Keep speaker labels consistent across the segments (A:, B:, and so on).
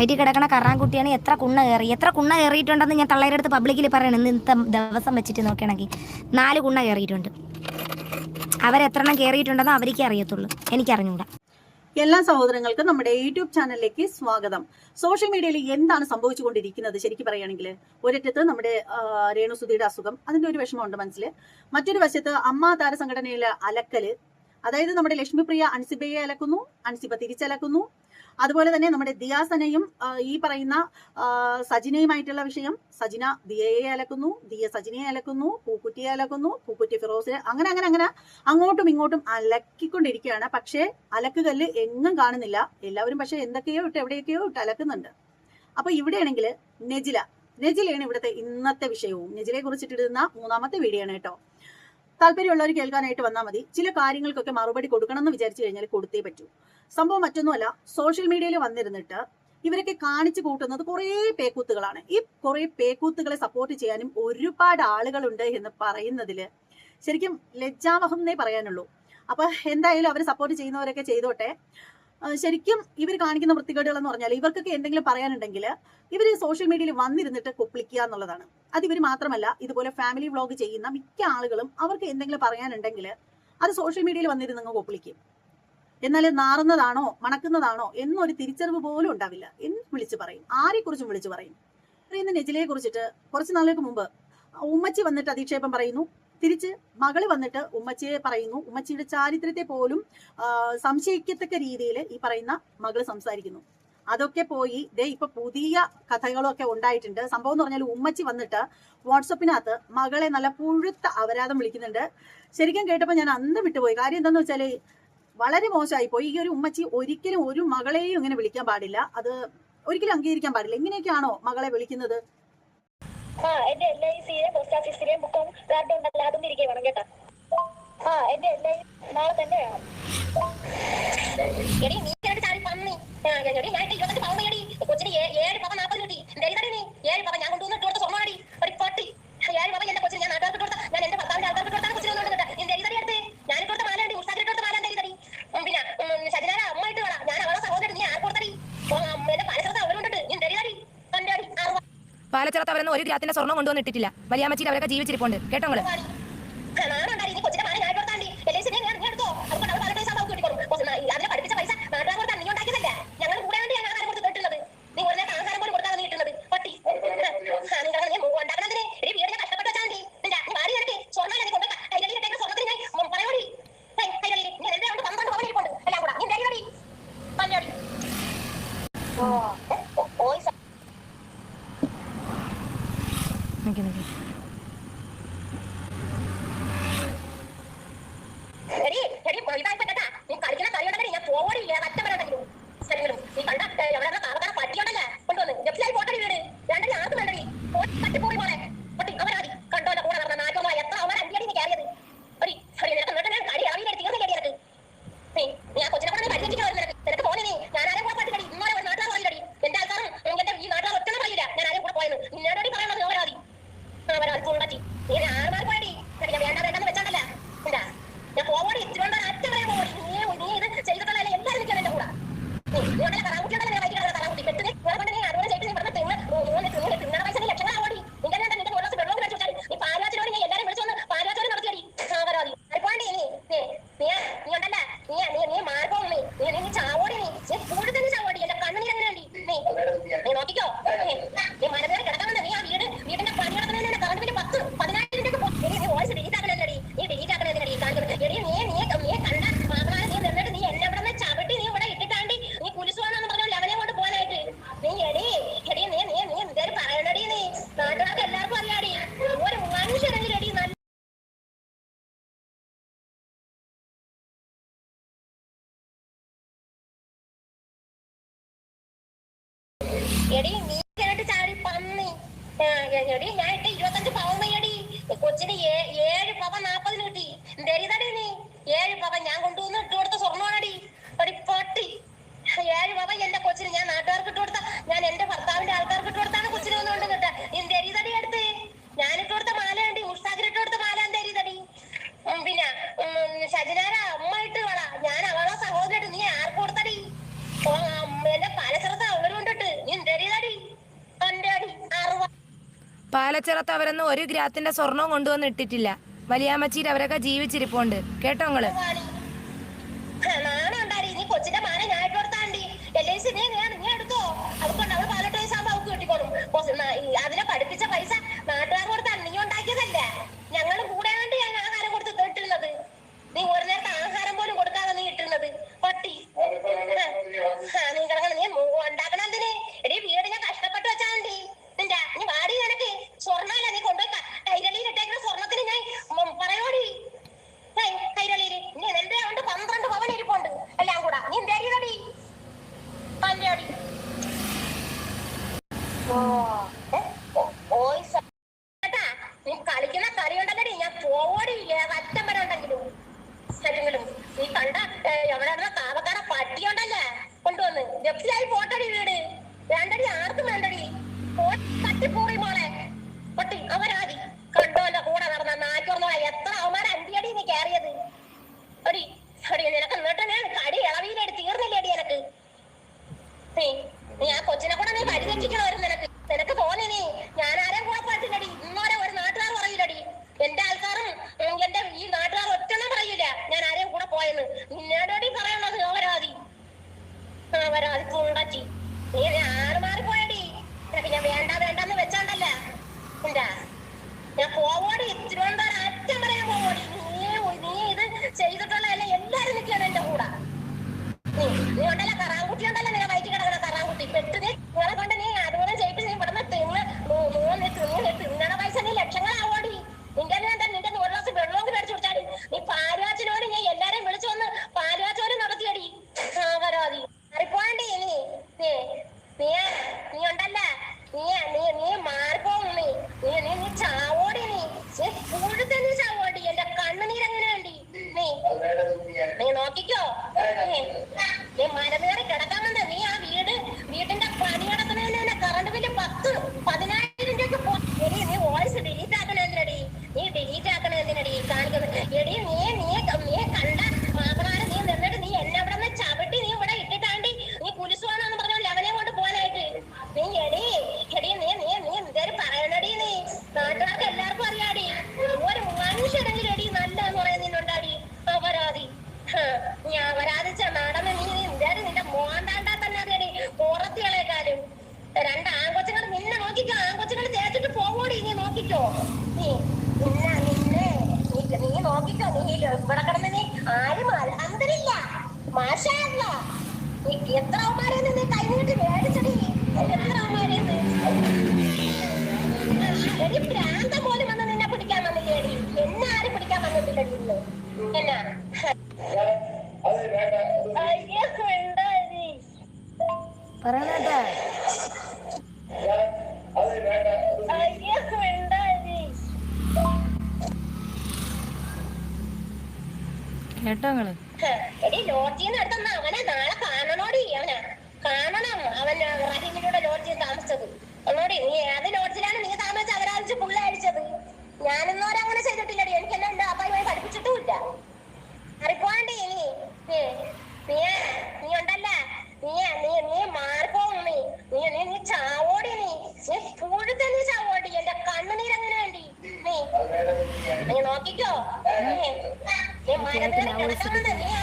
A: വയറ്റിൽ കിടക്കണ കറാൻകുട്ടിയാണ്. എത്ര കുണ്ണ കയറിയിട്ടുണ്ടെന്ന് ഞാൻ തള്ളയുടെ അടുത്ത് പബ്ലിക്കിൽ പറയണം. ഇന്നത്തെ ദിവസം വെച്ചിട്ട് നോക്കുകയാണെങ്കിൽ 4 കുണ്ണ കയറിയിട്ടുണ്ട്. അവരെത്രണ്ണം കയറിയിട്ടുണ്ടെന്നോ അവർക്കേ അറിയത്തുള്ളൂ, എനിക്കറിഞ്ഞൂടാ.
B: എല്ലാ സഹോദരങ്ങൾക്കും നമ്മുടെ യൂട്യൂബ് ചാനലിലേക്ക് സ്വാഗതം. സോഷ്യൽ മീഡിയയിൽ എന്താണ് സംഭവിച്ചുകൊണ്ടിരിക്കുന്നത് ശരിക്കും പറയുകയാണെങ്കിൽ, ഒരറ്റത്ത് നമ്മുടെ രേണുസുധിയുടെ അസുഖം, അതിന്റെ ഒരു വിഷമമുണ്ട് മനസ്സിൽ. മറ്റൊരു വശത്ത് അമ്മ താരസംഘടനയിലെ അലക്കല്, അതായത് നമ്മുടെ ലക്ഷ്മിപ്രിയ അൻസിബയെ അലക്കുന്നു, അൻസിബ തിരിച്ചലക്കുന്നു. അതുപോലെ തന്നെ നമ്മുടെ ദിയാസനയും ഈ പറയുന്ന സജിനയുമായിട്ടുള്ള വിഷയം, സജിന ദിയയെ അലക്കുന്നു, ദിയ സജിനയെ അലക്കുന്നു, പൂക്കുറ്റിയെ അലക്കുന്നു, പൂക്കുറ്റി ഫിറോസിനെ, അങ്ങനെ അങ്ങനെ അങ്ങനെ അങ്ങോട്ടും ഇങ്ങോട്ടും അലക്കിക്കൊണ്ടിരിക്കുകയാണ്. പക്ഷേ അലക്കുകല്ല് എങ്ങും കാണുന്നില്ല. എല്ലാവരും പക്ഷെ എന്തൊക്കെയോ ഇട്ട് എവിടെയൊക്കെയോ ഇട്ട് അലക്കുന്നുണ്ട്. അപ്പൊ ഇവിടെയാണെങ്കിൽ നെജിലയാണ് ഇവിടുത്തെ ഇന്നത്തെ വിഷയവും. നെജിലയെ കുറിച്ചിട്ടിടുന്ന 3ാമത്തെ വീഡിയോ ആണ് കേട്ടോ. താല്പര്യമുള്ളവർ കേൾക്കാനായിട്ട് വന്നാൽ മതി. ചില കാര്യങ്ങൾക്കൊക്കെ മറുപടി കൊടുക്കണം എന്ന് വിചാരിച്ചു കഴിഞ്ഞാൽ കൊടുത്തേ പറ്റൂ. സംഭവം മറ്റൊന്നുമല്ല, സോഷ്യൽ മീഡിയയിൽ വന്നിരുന്നിട്ട് ഇവരൊക്കെ കാണിച്ചു കൂട്ടുന്നത് കുറേ പേക്കൂത്തുകളാണ്. ഈ കുറേ പേക്കൂത്തുകളെ സപ്പോർട്ട് ചെയ്യാനും ഒരുപാട് ആളുകളുണ്ട് എന്ന് പറയുന്നതിൽ ശരിക്കും ലജ്ജാവഹം എന്നേ പറയാനുള്ളൂ. അപ്പൊ എന്തായാലും അവർ സപ്പോർട്ട് ചെയ്യുന്നവരൊക്കെ ചെയ്തോട്ടെ. ശരിക്കും ഇവർ കാണിക്കുന്ന വൃത്തികേടുകൾ എന്ന് പറഞ്ഞാൽ, ഇവർക്കൊക്കെ എന്തെങ്കിലും പറയാനുണ്ടെങ്കിൽ ഇവർ സോഷ്യൽ മീഡിയയിൽ വന്നിരുന്നിട്ട് കൊപ്പിളിക്കുക എന്നുള്ളതാണ്. അത് ഇവർ മാത്രമല്ല, ഇതുപോലെ ഫാമിലി വ്ളോഗ് ചെയ്യുന്ന മിക്ക ആളുകളും അവർക്ക് എന്തെങ്കിലും പറയാനുണ്ടെങ്കിൽ അത് സോഷ്യൽ മീഡിയയിൽ വന്നിരുന്ന് കൊപ്പിളിക്കും. എന്നാൽ നാറുന്നതാണോ മണക്കുന്നതാണോ എന്നൊരു തിരിച്ചറിവ് പോലും ഉണ്ടാവില്ല. എന്ന് വിളിച്ചു പറയും, ആരെക്കുറിച്ചും വിളിച്ചു പറയും. പറയുന്ന നെജിലയെ കുറിച്ചിട്ട് കുറച്ച് നാളുകൾക്ക് മുമ്പ് ഉമ്മച്ചി വന്നിട്ട് അധിക്ഷേപം പറയുന്നു, തിരിച്ച് മകള് വന്നിട്ട് ഉമ്മച്ചിയെ പറയുന്നു. ഉമ്മച്ചിയുടെ ചാരിത്രത്തെ പോലും സംശയിക്കത്തക്ക രീതിയിൽ ഈ പറയുന്ന മകള് സംസാരിക്കുന്നു. അതൊക്കെ പോയി ഇപ്പൊ പുതിയ കഥകളൊക്കെ ഉണ്ടായിട്ടുണ്ട്. സംഭവം എന്ന് പറഞ്ഞാൽ ഉമ്മച്ചി വന്നിട്ട് വാട്സപ്പിനകത്ത് മകളെ നല്ല പുഴുത്ത അപരാധം വിളിക്കുന്നുണ്ട്. ശരിക്കും കേട്ടപ്പോൾ ഞാൻ അന്തം വിട്ടുപോയി. കാര്യം എന്താന്ന് വെച്ചാല് വളരെ മോശമായി പോയി. ഈ ഒരു ഉമ്മച്ചി ഒരിക്കലും ഒരു മകളെയും ഇങ്ങനെ വിളിക്കാൻ പാടില്ല, അത് ഒരിക്കലും അംഗീകരിക്കാൻ പാടില്ല. ഇങ്ങനെയൊക്കെയാണോ മകളെ വിളിക്കുന്നത്?
C: എന്റെ LICയിലെ പോസ്റ്റ് ഓഫീസിലെയും ബുക്കും കാർഡും ഉണ്ടല്ലോ, അതും തിരികെ വേണം കേട്ടോ. എന്റെ LIC നാളെ തന്നെ വേണം. എടി നീ കേട്ട് ചാടി പന്നി. എടി ഞാൻ 25 പവൻ മേടി, കൊച്ചിന് 7 പവൻ 40 കിട്ടി. എന്തായാലും നീ 7 പവൻ ഞാൻ കൊണ്ടുവന്നിട്ട് കൊടുത്ത സ്വർണ്ണമാടി ഒരു പട്ടി. 7 പവൻ എന്റെ കൊച്ചിന് ഞാൻ നാട്ടുകാർക്ക് കൊടുത്ത, ഞാൻ എന്റെ ഭർത്താവിന്റെ ആൾക്കാർക്ക് കൊടുത്താണ് കൊച്ചിന് കൊണ്ടുവന്നിട്ട്. എന്തായാലും അടുത്ത് ഞാൻ കൊടുത്ത മാലയുണ്ട്, ഉഷാക്കിട്ട് കൊടുത്ത മാല എന്തായാലും. പിന്നെ സജിനാര അമ്മയിട്ട് വേണം, ഞാൻ അവളെ സഹോദരൻ, നീ ആർ കൊടുത്തടി. എന്റെ പാലശ്രദ്ധ അവരുണ്ടിട്ട് നീ എന്തായാലും തന്റെ അടി
A: പാലച്ചിറത്ത് അവരൊന്നും ഒരു ഗ്രാത്തിന്റെ സ്വർണ്ണം കൊണ്ടുവന്നിട്ടില്ല. വലിയാമ്മച്ചിയിൽ അവരൊക്കെ ജീവിച്ചിരിപ്പുണ്ട് കേട്ടോ.
C: എടി നീ കേട്ട് ചാടി പന്നി. എടി ഞാൻ 25 പവൻ മയ്യടി, കൊച്ചിന് 7 പവൻ 40 കിട്ടി. എന്തേതടി നീ 7 പവൻ ഞാൻ കൊണ്ടുവന്ന് ഇട്ട് കൊടുത്ത സ്വർണ്ണമാണടി ഒരു പട്ടി. 7 പവൻ എന്റെ കൊച്ചിന് ഞാൻ നാട്ടുകാർക്ക് ഇട്ട് കൊടുത്ത, ഞാൻ എന്റെ ഭർത്താവിന്റെ ആൾക്കാർക്ക് ഇട്ട് കൊടുത്താണ് കൊച്ചിന് ഒന്നുകൊണ്ട് കിട്ടാ. എന്തേതടി അടുത്ത് ഞാൻ ഇട്ട് കൊടുത്ത മാല ഉണ്ട്, ഉഷാക്കിന് ഇട്ട് കൊടുത്ത മാല എന്തേതടി. പിന്നെ സജിനാര അമ്മ ഇട്ട് വള, ഞാൻ അവളെ സഹോദരൻ, നീ ആർക്ക് കൊടുത്തടി? എന്റെ പാലശ്രദ്ധ അവരുകൊണ്ടിട്ട് നീ
A: പാലച്ചിറത്ത് അവരൊന്നും ഒരു ഗ്രാത്തിന്റെ സ്വർണവും കൊണ്ടുവന്ന് ഇട്ടിട്ടില്ല. വലിയാമ്മച്ചീര് അവരൊക്കെ ജീവിച്ചിരിപ്പുണ്ട് കേട്ടോ നിങ്ങള്.
C: നാണുണ്ടായി നീ കൊച്ചിന്റെ മാന ഞാൻ കൊടുത്താണ്ടി LIC നീ എടുത്തോ. അതുകൊണ്ട് അവള് 18 വയസ്സാകുമ്പോ അവൾക്ക് കിട്ടിക്കോളും. അതിനെ പഠിപ്പിച്ച പൈസ നാട്ടുകാർ കൊടുത്താണ്, നീ ഉണ്ടാക്കിയതല്ല. ഞങ്ങളും കൂടെ വേണ്ടി ഞാൻ ആഹാരം കൊടുത്ത് ഇട്ടിരുന്നത്. നീ ഒരു നേരത്തെ ആഹാരം പോലും കൊടുക്കാതെ നീ ഇട്ടിരുന്നത് പട്ടി. നീ കിടക്കണം, നീ ഉണ്ടാക്കണം എന്തിന്? എടീ വീട് ഞാൻ കഷ്ടപ്പെട്ട് വെച്ചാണ്ടി നിന്റെ. നീ വാടി, നിനക്ക് സ്വർണ്ണല്ല നീ കൊണ്ടുപോയി കൈരളിയിൽ ഇട്ടേക്കുന്ന സ്വർണ്ണത്തിന് ഞാൻ പറയോടി. കൈരളിയില് എന്റെ ഉണ്ട് 12 പവൻ ഇരിപ്പുണ്ട് എല്ലാം കൂടെ. നീ എന്തേടി പല്ലോടി. നീ കളിക്കുന്ന കളി ഉണ്ടല്ലടി, ഞാൻ പോവോടി അറ്റം വരെ ഉണ്ടെങ്കിലും നീ കണ്ട എവിടെ താമക്കാര പട്ടി ഉണ്ടല്ലേ കൊണ്ടുവന്ന് ജപ്തിയായി പോട്ടടി വീട്. വേണ്ടടി, ആർക്കും വേണ്ടടി. തട്ടിപ്പോറി മോളെ പട്ടി അവരാതി കണ്ടോ എന്റെ കൂടെ നടന്ന നാറ്റോർന്നോ. എത്ര അവന്മാരെ അന്തിയടി നീ കയറിയത് അടി അടി. നിനക്ക് എന്നിട്ട് ഞാൻ കടി ഇളവിയിലടി തീർന്നില്ലേടി എനക്ക്. നീ ആ കൊച്ചിനെ കൂടെ നീ പരിചരിക്കണമായിരുന്നു. നിനക്ക് തോന്നി നീ ഞാൻ ആരെയും കൂടെ പാട്ടില്ലടി. ഇന്നോരെ ഒരു നാട്ടുകാർ പറയില്ലടി. എന്റെ ആൾക്കാരും എന്റെ ഈ നാട്ടുകാർ ഒറ്റന്നും പറയില്ല ഞാൻ ആരെയും കൂടെ പോയെന്ന്. നിന്നോടടി പറയണത് അവരാതി അവരാതി പൂണ്ടച്ചി. നീ ആറ് മാറിപ്പോയടി. നിനക്ക് ഞാൻ വേണ്ടെന്ന് വെച്ചാണ്ടല്ല എന്താ ഞാൻ പോവോടി. തിരുവനന്തപുരം അറ്റം പറയാൻ പോവോടി. നീ ഇത് ചെയ്തിട്ടുള്ള എല്ലാരും നിൽക്കണം എന്റെ കൂടെ. നീ ഉണ്ടല്ലോ കറാൻകുട്ടി ഉണ്ടല്ലോ, നീ വയറ്റി കിടക്കണ കറാൻകുട്ടി. പെട്ട് നീ നിങ്ങളെ കൊണ്ട് നീ അതുപോലെ ചെയ്യിപ്പിച്ച് നീ ഇവിടുന്ന് തിന്നണ പൈസ നീ ലക്ഷങ്ങളാവോടി. നിന്റെ നിന്റെ 1 ഗ്ലാസ് വെള്ളവും മേടിച്ചു കൊടുത്താടി. നീ പാലുവാച്ചിനോട് ഞാൻ എല്ലാരെയും വിളിച്ചു വന്ന് പാലുവാച്ചോട് നടത്തിയടി. പരാതി മാറിപ്പോണ്ടി. നീ ഉണ്ടല്ല നീ മാറിപ്പോവും. നീ ചാവോടി. നീ കൂടുതൽ നീ ചാവോടി. എന്റെ കണ്ണുനീരെങ്ങനെയുണ്ട് നീ നോക്കിക്കോ. നീ മരമേറി കിടക്കാമെന്ന്. നീ ആ വീടിന്റെ പണി നടത്തുന്നതിന് കറണ്ട് ബില്ല് 10,000 രൂപയ്ക്ക് നീ വോയിസ് ഡിലീറ്റ് ആക്കണെന്തിനടി? നീ ഡിലീറ്റ് ആക്കണെന്തിനടി കാണിക്കുന്നത്? എടി നീ കണ്ട മാപ്പനാരെ നീ നിന്നിട്ട് നീ എന്നെ ഇവിടെ നിന്ന് ചവിട്ടി നീ ഇവിടെ ഇട്ടിട്ടാണ്ടി നീ കുലിസുവാണെന്ന് പറഞ്ഞ ലെവനെ കൊണ്ട് പോകാനായിട്ട്. നീ എടി നീ എന്തേലും പറയണടി. നീ നാട്ടുകാർക്ക് എല്ലാവർക്കും അറിയാടി. ഒരു മനുഷ്യരെങ്കിലും എടി നല്ലതെന്ന് പറയാൻ നിന്നുണ്ടാടി. അപരാധി ഞാൻ അപരാധിച്ച നടന്ന് നീ എന്തായാലും നിന്റെ മോണ്ടാണ്ടാ തന്നെ അറിയടി. പുറത്തികളെക്കാരും 2 ആൺകൊച്ചുങ്ങൾ നിന്നെ നോക്കിക്കോ. ആൺകൊച്ചുങ്ങൾ തേച്ചിട്ട് പോവോടി. നീ നോക്കിക്കോ. നീ നോക്കിക്കോ. നീ ഇവിടെ കിടന്ന് നീ ആരും അന്തരില്ല മാഷല്ല. നീ എത്ര അവന്മാരെന്ന് നീ കൈനീട്ടി മേടിച്ചടി. എത്ര അവന്മാരെന്ന് എടി പ്രാന്തം പോലും വന്ന് നിന്നെ പിടിക്കാൻ വന്നില്ലേടി. എന്നെ ആരും പിടിക്കാൻ വന്നിട്ടില്ലടി. ഇന്ന് എന്നാ അയ്യോ ഉണ്ടായി
A: പറയണേട്ടാ.
C: അയ്യോ ഉണ്ടായി
A: കേട്ടോ നിങ്ങള്.
C: എടി ലോഡ്ജിന്ന് എടുത്തന്ന അവനെ നാളെ കാണണോടി. അവനെ കാണണം. അവൻ റഹീമിലൂടെ ലോഡ്ജിൽ താമസിച്ചത് ഒന്നോടി. നീ ഏത് ലോഡ്ജിലാണ് നീ താമസിച്ച് അവരാഴ്ച പുള്ള അടിച്ചത്? ഞാനിന്നോരെ അങ്ങനെ ചെയ്തിട്ടില്ലടി. എനിക്കെല്ലാം ഉണ്ട്. അപ്പായി പഠിപ്പിച്ചിട്ടുമില്ല. അറിപ്പോണ്ടി. നീ ഉണ്ടല്ല നീ മാറിപ്പോവും. നീ ചാവോടി. നീ കൂടുതൽ നീ ചാവോടി. എന്റെ കണ്ണുനീരെങ്ങനെയുണ്ട് നീ നോക്കിക്കോ. നീ മരത്തേറി കിടക്കുന്നുണ്ട്. നീ ആ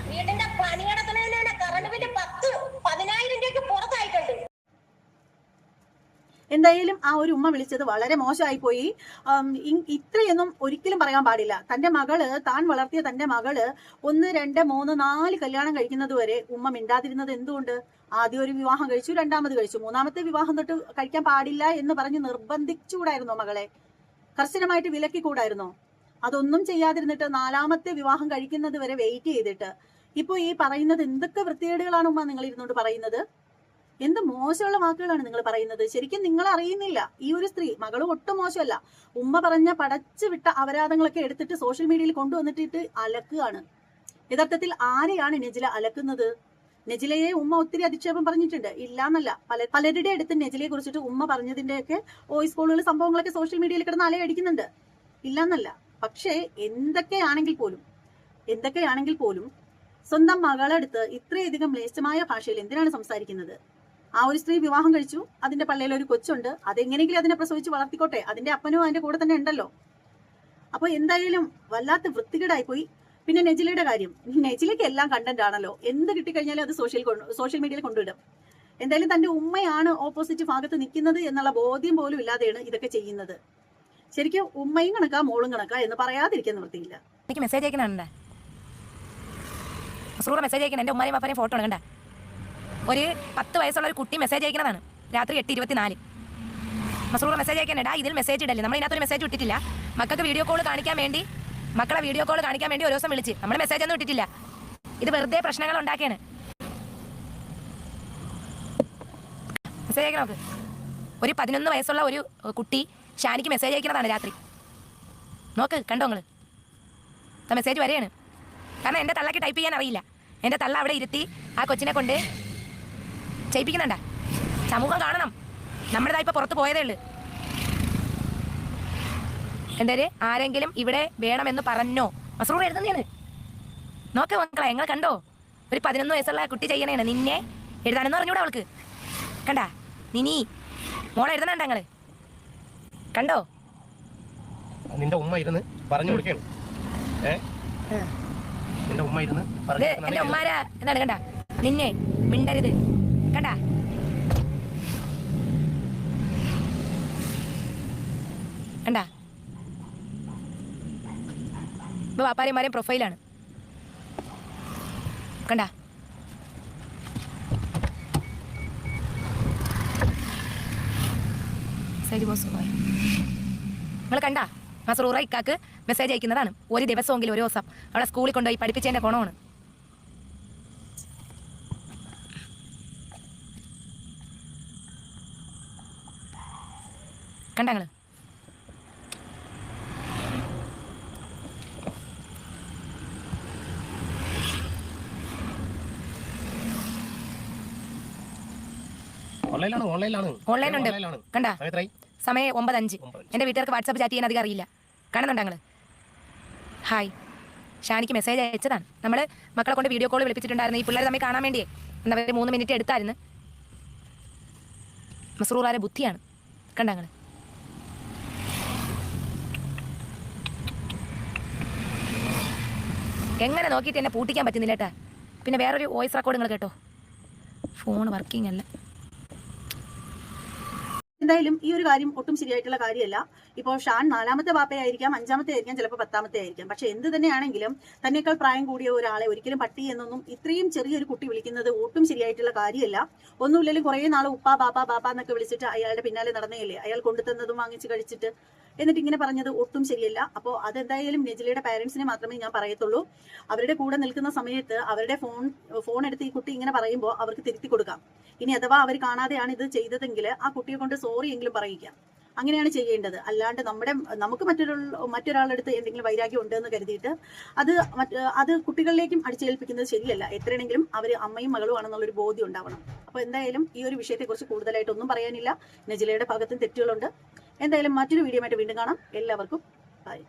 C: വീടിന്റെ പണി കിടക്കുന്നതിന് കറണ്ട് ബില്ല് 10,000 രൂപയ്ക്ക് പുറത്തായിട്ടുണ്ട്.
B: എന്തായാലും ആ ഒരു ഉമ്മ വിളിച്ചത് വളരെ മോശമായി പോയി. ഇത്രയൊന്നും ഒരിക്കലും പറയാൻ പാടില്ല. തന്റെ മകള്, താൻ വളർത്തിയ തന്റെ മകള് 1, 2, 3, 4 കല്യാണം കഴിക്കുന്നത് വരെ ഉമ്മ മിണ്ടാതിരുന്നത് എന്തുകൊണ്ട്? ആദ്യം ഒരു വിവാഹം കഴിച്ചു, 2ാമത് കഴിച്ചു, 3ാമത്തെ വിവാഹം തൊട്ട് കഴിക്കാൻ പാടില്ല എന്ന് പറഞ്ഞ് നിർബന്ധിച്ചുകൂടായിരുന്നോ മകളെ? കർശനമായിട്ട് വിലക്കിക്കൂടായിരുന്നോ? അതൊന്നും ചെയ്യാതിരുന്നിട്ട് 4ാമത്തെ വിവാഹം കഴിക്കുന്നത് വരെ വെയിറ്റ് ചെയ്തിട്ട് ഇപ്പൊ ഈ പറയുന്നത് എന്തൊക്കെ വൃത്തികേടുകളാണ് ഉമ്മ നിങ്ങൾ ഇരുന്നോണ്ട് പറയുന്നത്? എന്ത് മോശമുള്ള വാക്കുകളാണ് നിങ്ങൾ പറയുന്നത്. ശരിക്കും നിങ്ങൾ അറിയുന്നില്ല. ഈ ഒരു സ്ത്രീ മകള് ഒട്ടും മോശമല്ല. ഉമ്മ പറഞ്ഞ പടച്ചു വിട്ട അപരാധങ്ങളൊക്കെ എടുത്തിട്ട് സോഷ്യൽ മീഡിയയിൽ കൊണ്ടുവന്നിട്ട് അലക്കുകയാണ്. യഥാർത്ഥത്തിൽ ആരെയാണ് നെജില അലക്കുന്നത്? നെജിലയെ ഉമ്മ ഒത്തിരി അധിക്ഷേപം പറഞ്ഞിട്ടുണ്ട്, ഇല്ലാന്നല്ല. പലരുടെ അടുത്ത് നെജിലയെ കുറിച്ചിട്ട് ഉമ്മ പറഞ്ഞതിന്റെയൊക്കെ വോയിസ് കോളുകൾ, സംഭവങ്ങളൊക്കെ സോഷ്യൽ മീഡിയയിൽ കിടന്ന് അലയടിക്കുന്നുണ്ട്, ഇല്ലാന്നല്ല. പക്ഷേ എന്തൊക്കെയാണെങ്കിൽ പോലും സ്വന്തം മകളടുത്ത് ഇത്രയധികം മ്ലേച്ഛമായ ഭാഷയിൽ എന്തിനാണ് സംസാരിക്കുന്നത്? ആ ഒരു സ്ത്രീ വിവാഹം കഴിച്ചു, അതിന്റെ പള്ളിയിൽ ഒരു കൊച്ചുണ്ട്, അതെങ്ങനെയെങ്കിലും അതിനെ പ്രസവിച്ച് വളർത്തിക്കോട്ടെ, അതിന്റെ അപ്പനും അതിന്റെ കൂടെ തന്നെ ഉണ്ടല്ലോ. അപ്പൊ എന്തായാലും വല്ലാത്ത വൃത്തികേടായി പോയി. പിന്നെ നെജിലയുടെ കാര്യം, നെജിലയ്ക്ക് എല്ലാം കണ്ടന്റ് ആണല്ലോ, എന്ത് കിട്ടിക്കഴിഞ്ഞാലും അത് സോഷ്യൽ മീഡിയയിൽ കൊണ്ടുവിടും. എന്തായാലും തന്റെ ഉമ്മയാണ് ഓപ്പോസിറ്റ് ഭാഗത്ത് നിൽക്കുന്നത് എന്നുള്ള ബോധ്യം പോലും ഇല്ലാതെയാണ് ഇതൊക്കെ ചെയ്യുന്നത്. ശരിക്കും ഉമ്മയും കണക്കാ മോളും കണക്കാ എന്ന് പറയാതിരിക്കാൻ നിവൃത്തിയില്ല.
A: എനിക്ക് മെസ്സേജ് അയക്കണുണ്ട്, മെസ്സേജ് അയക്കണം. എൻ്റെ ഉമ്മാരെയും പാപ്പനെയും ഫോട്ടോ കണ്ട ഒരു 10 വയസ്സുള്ള ഒരു കുട്ടി മെസ്സേജ് അയക്കുന്നതാണ് രാത്രി 8:24. മസൂറ മെസ്സേജ് അയക്കാനേടാ, ഇതിൽ മെസ്സേജ് ഇടല്ലേ, നമ്മൾ ഇതിനകത്തൊരു മെസ്സേജ് ഇട്ടിട്ടില്ല. മക്കൾക്ക് വീഡിയോ കോൾ കാണിക്കാൻ വേണ്ടി ഒരു ദിവസം വിളിച്ച് നമ്മൾ മെസ്സേജ് ഒന്നും ഇട്ടിട്ടില്ല. ഇത് വെറുതെ പ്രശ്നങ്ങൾ ഉണ്ടാക്കിയാണ്. മെസ്സേജ് അയക്കണം നോക്ക്. ഒരു 11 വയസ്സുള്ള ഒരു കുട്ടി ഷാനിക്ക് മെസ്സേജ് അയക്കുന്നതാണ് രാത്രി. നോക്ക്, കണ്ടോ നിങ്ങൾ? മെസ്സേജ് വരെയാണ്. കാരണം എൻ്റെ തള്ളക്ക് ടൈപ്പ് ചെയ്യാൻ അറിയില്ല. എൻ്റെ തള്ള അവിടെ ഇരുത്തി ആ കൊച്ചിനെ കൊണ്ട് ചെയ്യിപ്പിക്കുന്നുണ്ട. സമൂഹം കാണണം. നമ്മുടേതാ ഇപ്പോൾ പുറത്ത് പോയതേ ഉള്ളൂ. എന്തായാലും ആരെങ്കിലും ഇവിടെ വേണമെന്ന് പറഞ്ഞോ? മസറൂർ എഴുതുന്നതാണ്. നോക്ക് മക്കളെ, നിങ്ങൾ കണ്ടോ? ഒരു 11 വയസ്സുള്ള കുട്ടി ചെയ്യണേണ്. നിന്നെ എഴുതാനെന്ന് പറഞ്ഞൂടെ അവൾക്ക്? കണ്ടാ നിനി മോളെ എഴുതണണ്ട ഞങ്ങള് കണ്ടോ?
D: നിന്റെ ഉമ്മ ഇരുന്ന് പറഞ്ഞു കൊടുക്കണം. നിന്റെ ഉമ്മ ഇരുന്ന്
A: എന്റെ ഉമ്മാരാ എന്താണ് കണ്ട, നിന്നെ മിണ്ടരുത് കണ്ട. കണ്ട ഇപ്പൊ വാപ്പാരിമാരെയും പ്രൊഫൈലാണ് കണ്ട. നിങ്ങൾ കണ്ട മസറൂറ ഇക്കാക്ക് മെസ്സേജ് അയക്കുന്നതാണ്. ഒരു ദിവസമെങ്കിലും ഒരു ദിവസം അവളെ സ്കൂളിൽ കൊണ്ടുപോയി പഠിപ്പിച്ചതിന്റെ ഗുണമാണ്. കണ്ട നിങ്ങള്? ഓൺലൈനുണ്ട് കണ്ട. സമയം 9:05. എൻ്റെ വീട്ടുകാർക്ക് വാട്സാപ്പ് ചാറ്റ് ചെയ്യാൻ അധികം അറിയില്ല. കാണുന്നുണ്ടോ നിങ്ങൾ? ഹായ്, ഷാനിക്ക് മെസ്സേജ് അയച്ചതാണ്. നമ്മൾ മക്കളെ കൊണ്ട് വീഡിയോ കോൾ വിളിപ്പിച്ചിട്ടുണ്ടായിരുന്നു. ഈ പിള്ളേർ തമ്മിൽ കാണാൻ വേണ്ടിയേ എന്താ പറയുക 3 മിനിറ്റ് എടുത്തായിരുന്നു. മസറൂറാരെ ബുദ്ധിയാണ് കണ്ട നിങ്ങൾ? എങ്ങനെ നോക്കിയിട്ട് എന്നെ പൂട്ടിക്കാൻ പറ്റുന്നില്ല കേട്ടാ. പിന്നെ വേറൊരു വോയിസ് റെക്കോർഡ് നിങ്ങൾ കേട്ടോ? ഫോൺ വർക്കിംഗ് അല്ല.
B: എന്തായാലും ഈ ഒരു കാര്യം ഒട്ടും ശരിയായിട്ടുള്ള കാര്യമല്ല. ഇപ്പോൾ ഷാൻ 4ാമത്തെ ബാപ്പയായിരിക്കാം, 5ാമത്തെ ആയിരിക്കാം, ചിലപ്പോൾ 10ാമത്തെ ആയിരിക്കാം. പക്ഷെ എന്ത് തന്നെയാണെങ്കിലും തന്നെക്കാൾ പ്രായം കൂടിയ ഒരാളെ ഒരിക്കലും പട്ടി എന്നൊന്നും ഇത്രയും ചെറിയൊരു കുട്ടി വിളിക്കുന്നത് ഒട്ടും ശരിയായിട്ടുള്ള കാര്യമല്ല. ഒന്നുമില്ലെങ്കിലും കുറേ നാൾ ഉപ്പ ബാപ്പ എന്നൊക്കെ വിളിച്ചിട്ട് അയാളുടെ പിന്നാലെ നടന്നേയല്ലേ, അയാൾ കൊണ്ടുതന്നതും വാങ്ങിച്ച് കഴിച്ചിട്ട്. എന്നിട്ട് ഇങ്ങനെ പറഞ്ഞത് ഒട്ടും ശരിയല്ല. അപ്പോൾ അതെന്തായാലും നെജിലയുടെ പാരന്റ്സിനെ മാത്രമേ ഞാൻ പറയത്തുള്ളൂ. അവരുടെ കൂടെ നിൽക്കുന്ന സമയത്ത് അവരുടെ ഫോൺ എടുത്ത് ഈ കുട്ടി ഇങ്ങനെ പറയുമ്പോൾ അവർക്ക് തിരുത്തി കൊടുക്കാം. ഇനി അഥവാ അവർ കാണാതെയാണ് ഇത് ചെയ്തതെങ്കിൽ ആ കുട്ടിയെ കൊണ്ട് സോറി എങ്കിലും പറയിക്കാം. അങ്ങനെയാണ് ചെയ്യേണ്ടത്. അല്ലാണ്ട് നമുക്ക് മറ്റൊരാളെടുത്ത് എന്തെങ്കിലും വൈരാഗ്യം ഉണ്ടെന്ന് കരുതിയിട്ട് അത് കുട്ടികളിലേക്കും അടിച്ചേൽപ്പിക്കുന്നത് ശരിയല്ല. എത്രയാണെങ്കിലും അവർ അമ്മയും മകളും ആണെന്നുള്ളൊരു ബോധ്യം ഉണ്ടാവണം. അപ്പോൾ എന്തായാലും ഈ ഒരു വിഷയത്തെക്കുറിച്ച് കൂടുതലായിട്ടൊന്നും പറയാനില്ല. നെജിലയുടെ ഭാഗത്തും തെറ്റുകളുണ്ട്. എന്തായാലും മറ്റൊരു വീഡിയോ ആയിട്ട് വീണ്ടും കാണാം. എല്ലാവർക്കും ബൈ.